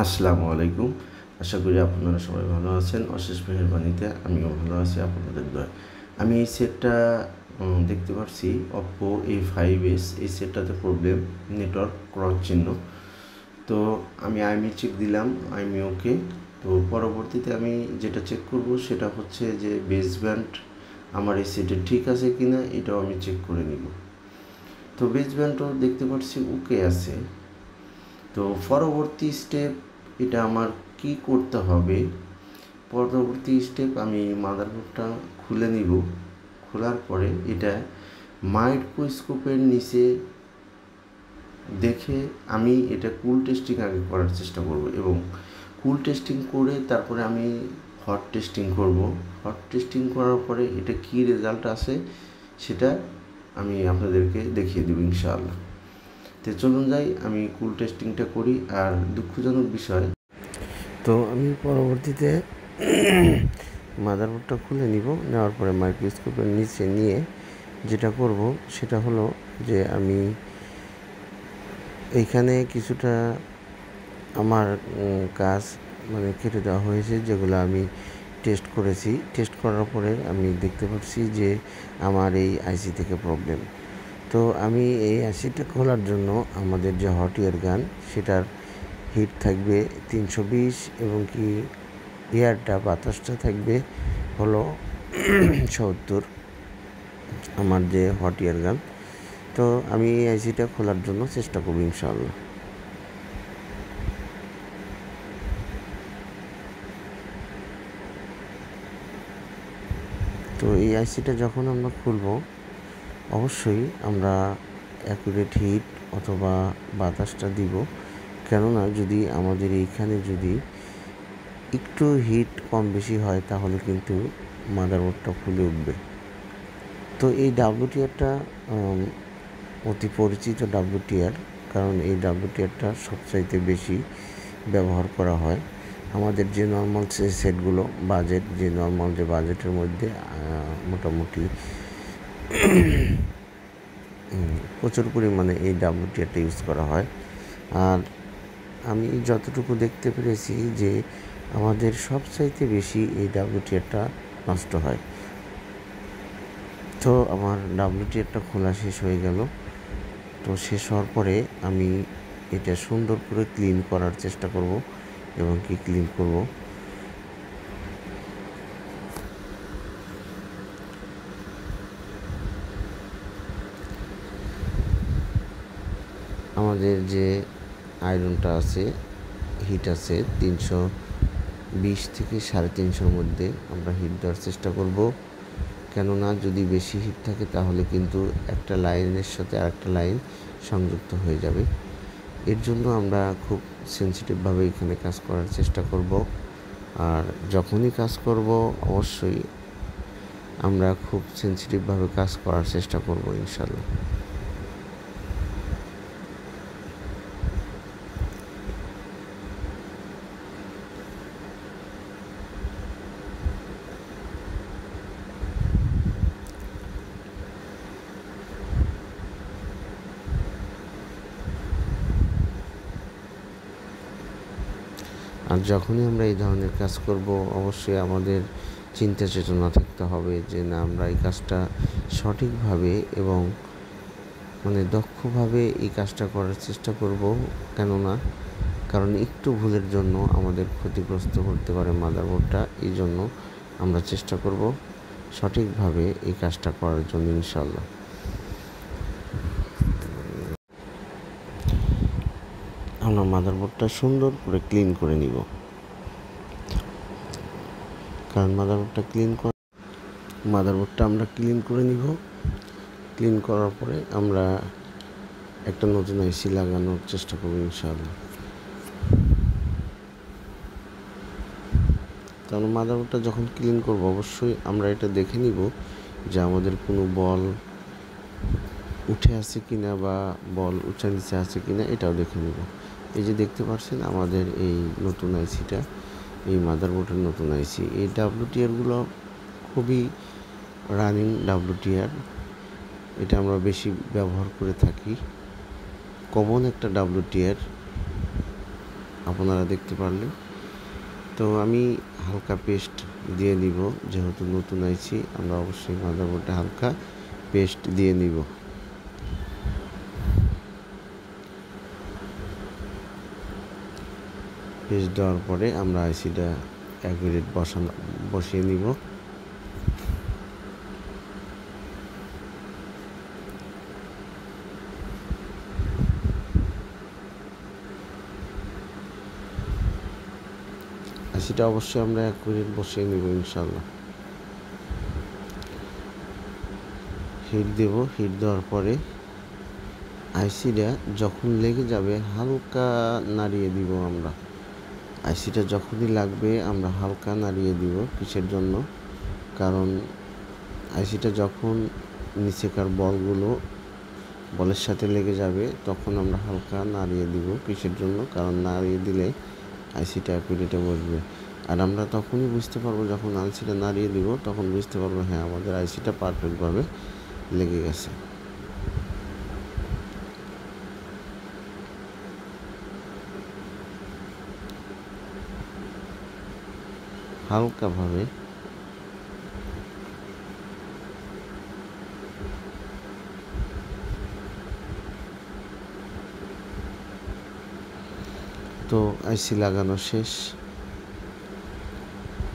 আসসালামু আলাইকুম। আশা করি আপনারা সবাই ভালো আছেন। অশেষ মেহেরবানিতে আমিও ভালো আছি আপনাদের দয়ায়। আমি এই সেটটা দেখতে পাচ্ছি Oppo A5s। এই সেটটাতে প্রবলেম, নেটওয়ার্ক ক্রস চিহ্ন। তো আমি আইমি চেক দিলাম, আইমি ওকে। তো পরবর্তীতে আমি যেটা চেক করব সেটা হচ্ছে যে বেস ব্যান্ড আমার এই সেটে ঠিক আছে কিনা, এটাও আমি চেক করে নিব। তো বেস ব্যান্ডও দেখতে পাচ্ছি ওকে আছে। তো পরবর্তী স্টেপ এটা আমার কি করতে হবে? পরবর্তী স্টেপ আমি মাদারবোর্ডটা খুলে নিব। খোলার পরে এটা মাইক্রোস্কোপের নিচে দেখে আমি এটা কুল টেস্টিং আগে করার চেষ্টা করব, এবং কুল টেস্টিং করে তারপরে আমি হট টেস্টিং করব। হট টেস্টিং করার পরে এটা কি রেজাল্ট আসে সেটা আমি আপনাদেরকে দেখিয়ে দেব ইনশাআল্লাহ। তো চলুন যাই, আমি কুল টেস্টিংটা করি। আর দুঃখজনক বিষয়, তো আমি পরবর্তীতে মাদারবোর্ডটা খুলে নিব। নেওয়ার পরে মাইক্রোস্কোপের নিচে নিয়ে যেটা করব সেটা হলো যে আমি এইখানে কিছুটা আমার কাজ কেটে দেওয়া হয়েছে, যেগুলো আমি টেস্ট করেছি। টেস্ট করার পরে আমি দেখতে পাচ্ছি যে আমার এই আইসি থেকে প্রবলেম। তো আমি এই আইসিটা খোলার জন্য আমাদের যে হট এয়ার গান, সেটার হিট থাকবে 320, এবং কি এয়ারটা বাতাসটা থাকবে হলো 70, আমার যে হট এয়ার গান। তো আমি এই আইসিটা খোলার জন্য চেষ্টা করব ইনশাআল্লাহ। তো এই আইসিটা যখন আমরা খুলব, অবশ্যই আমরা অ্যাকুরেট হিট অথবা বাতাসটা দিব, কেননা যদি আমাদের এইখানে যদি একটু হিট কম বেশি হয় তাহলে কিন্তু মাদারবোর্ডটা ফুলে উঠবে। তো এই ডাব্লুটিআরটা অতি পরিচিত ডাব্লুটিআর, কারণ এই ডাব্লুটিআরটা সবচাইতে বেশি ব্যবহার করা হয় আমাদের যে নর্মাল সেটগুলো, বাজেট যে নর্মাল যে বাজেটের মধ্যে মোটামুটি প্রচুর পরিমাণে এই ডাব্লুটিআরটা ইউজ করা হয়। আর আমি যতটুকু দেখতে পেরেছি যে আমাদের সবচাইতে বেশি এই ডাব্লুটিআরটা নষ্ট হয়। তো আমার ডাব্লুটিআরটা খোলা শেষ হয়ে গেল। তো শেষ হওয়ার পরে আমি এটা সুন্দর করে ক্লিন করার চেষ্টা করব, এবং কি ক্লিন করব। আমাদের যে আয়রনটা আছে, হিট আছে 320 থেকে 350-এর মধ্যে আমরা হিট দেওয়ার চেষ্টা করব, কেননা যদি বেশি হিট থাকে তাহলে কিন্তু একটা লাইনের সাথে আরেকটা লাইন সংযুক্ত হয়ে যাবে। এর জন্য আমরা খুব সেন্সিটিভভাবে এখানে কাজ করার চেষ্টা করব। আর যখনই কাজ করব অবশ্যই আমরা খুব সেন্সিটিভভাবে কাজ করার চেষ্টা করব ইনশাল্লাহ। আর যখনই আমরা এই ধরনের কাজ করব অবশ্যই আমাদের চিন্তা চেতনা থাকতে হবে যে না, আমরা এই কাজটা সঠিকভাবে এবং দক্ষভাবে এই কাজটা করার চেষ্টা করব, কেননা কারণ একটু ভুলের জন্য আমাদের ক্ষতিগ্রস্ত করতে পারে মাদারবোর্ডটা। এই জন্য আমরা চেষ্টা করব সঠিকভাবে এই কাজটা করার জন্য ইনশাল্লাহ। আমরা মাদারবোর্ডটা সুন্দর করে ক্লিন করে নিব, কারণ মাদারবোর্ডটা আমরা ক্লিন করে নিব। ক্লিন করার পরে আমরা একটা নতুন আইসি লাগানোর চেষ্টা করব ইনশাআল্লাহ। কারণ মাদারবোর্ডটা যখন ক্লিন করব অবশ্যই আমরা এটা দেখে নিব যে আমাদের কোনো বল উঠে আছে কিনা বা বল উঁচা নিচে আছে কিনা, এটাও দেখে নিব। এই যে দেখতে পাচ্ছেন আমাদের এই নতুন আইসিটা, এই মাদারবোর্ডের নতুন আইসি। এই ডাব্লুটিআরগুলো খুবই রানিং ডাব্লুটিআর, এটা আমরা বেশি ব্যবহার করে থাকি। কমন একটা ডাব্লুটিআর, আপনারা দেখতে পারলেন। তো আমি হালকা পেস্ট দিয়ে নিব, যেহেতু নতুন আইছি আমরা অবশ্যই মাদারবোর্ডে হালকা পেস্ট দিয়ে নিব। পেস্ট দেওয়ার পরে আমরা আইসিটা 1 মিনিট বসিয়ে নিব। আইসিটা অবশ্যই আমরা 1 মিনিট বসিয়ে নিব ইনশাল্লাহ। হিট দেব, হিট দেওয়ার পরে আইসিটা যখন লেগে যাবে হালকা নাড়িয়ে দিব আমরা। আইসিটা যখনই লাগবে আমরা হালকা নাড়িয়ে দিব। কিসের জন্য? কারণ আইসিটা যখন নিচেকার বলের সাথে লেগে যাবে তখন আমরা হালকা নাড়িয়ে দিব। কিসের জন্য? কারণ নাড়িয়ে দিলে আইসিটা অ্যাকুরেটে বসবে। আর আমরা তখনই বুঝতে পারবো, যখন আইসিটা নাড়িয়ে দিব তখন বুঝতে পারবো হ্যাঁ আমাদের আইসিটা পারফেক্টভাবে লেগে গেছে। হালকাভাবে তো আইসি লাগানো শেষ।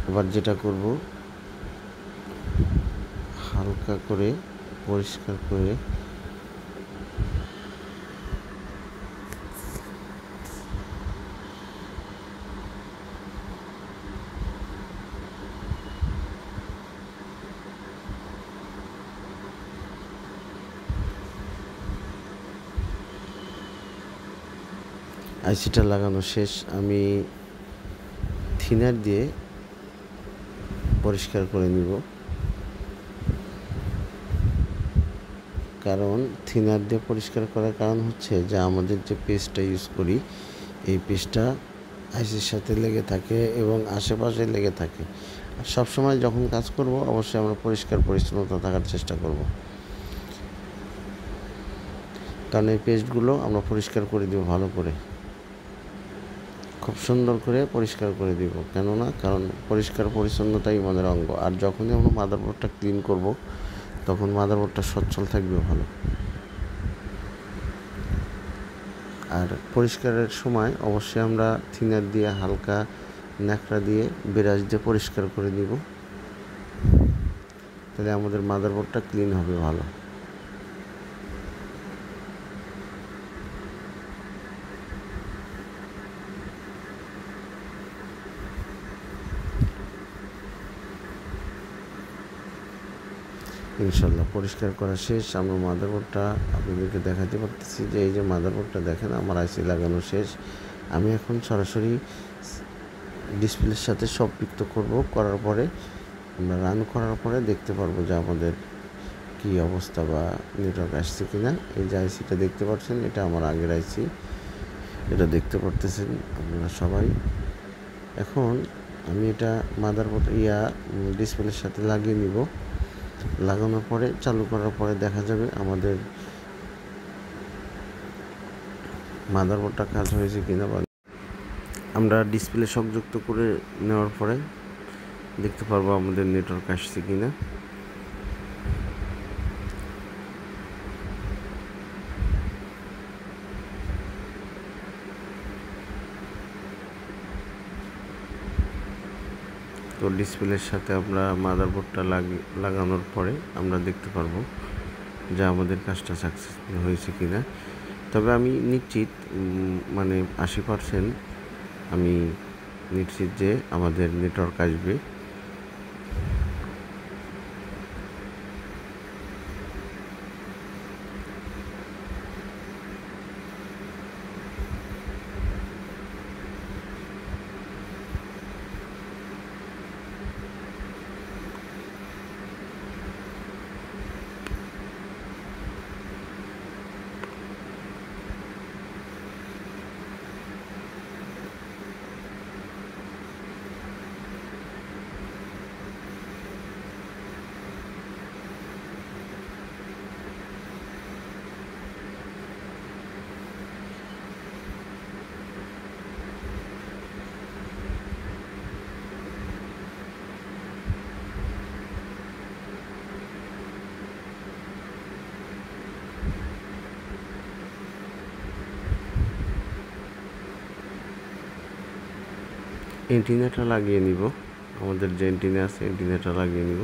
এবার যেটা করব, হালকা করে পরিষ্কার করে আইসিটা লাগানো শেষ। আমি থিনার দিয়ে পরিষ্কার করে নিব, কারণ থিনার দিয়ে পরিষ্কার করার কারণ হচ্ছে যে আমাদের যে পেস্টটা ইউজ করি এই পেস্টটা আইসির সাথে লেগে থাকে এবং আশেপাশে লেগে থাকে। আর সবসময় যখন কাজ করব অবশ্যই আমরা পরিষ্কার পরিচ্ছন্নতা থাকার চেষ্টা করব, কারণ এই পেস্টগুলো আমরা পরিষ্কার করে দেব ভালো করে, খুব সুন্দর করে পরিষ্কার করে দিব। কেননা কারণ পরিষ্কার পরিচ্ছন্নতাই আমাদের অঙ্গ। আর যখনই আমরা মাদারবোর্ডটা ক্লিন করব তখন মাদারবোর্ডটা সচ্ছল থাকবে ভালো। আর পরিষ্কারের সময় অবশ্যই আমরা থিনার দিয়ে হালকা ন্যাকড়া দিয়ে ব্রাশ দিয়ে পরিষ্কার করে দিব, তাহলে আমাদের মাদারবোর্ডটা ক্লিন হবে ভালো। ইনশাল্লাহ পরিষ্কার করা শেষ। আমরা মাদারবোর্ডটা আপনাদেরকে দেখাতে পারতেছি যে এই যে মাদারবোর্ডটা দেখেন আমার আইসি লাগানো শেষ। আমি এখন সরাসরি ডিসপ্লের সাথে সম্পৃক্ত করব। করার পরে আমরা রান করার পরে দেখতে পারবো যে আমাদের কী অবস্থা বা নেটওয়ার্ক আসছে কি না। এই যে আইসিটা দেখতে পাচ্ছেন এটা আমার আগের আইসি, এটা দেখতে পারতেছেন আপনারা সবাই। এখন আমি এটা মাদারবোর্ড ডিসপ্লের সাথে লাগিয়ে নিব। লাগানোর পরে চালু করার পরে দেখা যাবে আমাদের মাদারবোর্ডটা কাজ হয়েছে কিনা। আমরা ডিসপ্লে সংযুক্ত করে নেওয়ার পরে দেখতে পারবো আমাদের নেটওয়ার্ক আসছে কিনা। তো ডিসপ্লের সাথে আমরা মাদারবোর্ডটা লাগানোর পরে আমরা দেখতে পারবো যে আমাদের কাজটা সাকসেসফুল হয়েছে কিনা। তবে আমি নিশ্চিত, মানে 80% আমি নিশ্চিত যে আমাদের নেটওয়ার্ক আসবে। এন্টিনাটা লাগিয়ে নিব, আমাদের যে এন্টিনা আছে এন্টিনাটা লাগিয়ে নিব।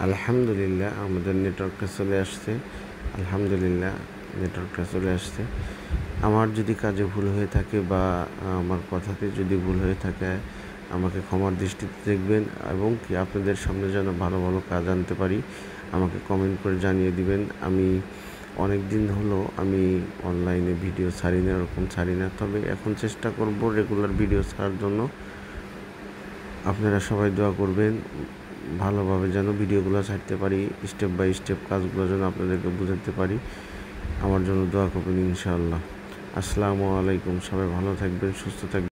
আলহামদুলিল্লাহ আমাদের নেটওয়ার্কটা চলে আসছে, আলহামদুলিল্লাহ নেটওয়ার্কটা চলে আসছে। আমার যদি কাজে ভুল হয়ে থাকে বা আমার কথাতে যদি ভুল হয়ে থাকে আমাকে ক্ষমার দৃষ্টিতে দেখবেন, এবং কি আপনাদের সামনে যেন ভালো ভালো কাজ আনতে পারি আমাকে কমেন্ট করে জানিয়ে দিবেন। আমি অনেক দিন হলো আমি অনলাইনে ভিডিও ছাড়ি না, এরকম ছাড়ি না, তবে এখন চেষ্টা করব রেগুলার ভিডিও ছাড়ার জন্য। আপনারা সবাই দোয়া করবেন ভালোভাবে যেন ভিডিওগুলো ছাড়তে পারি, স্টেপ বাই স্টেপ কাজগুলো যেন আপনাদেরকে বোঝাতে পারি। আমার জন্য দোয়া করবেন ইনশাআল্লাহ। আসসালামু আলাইকুম, সবাই ভালো থাকবেন, সুস্থ থাকবেন।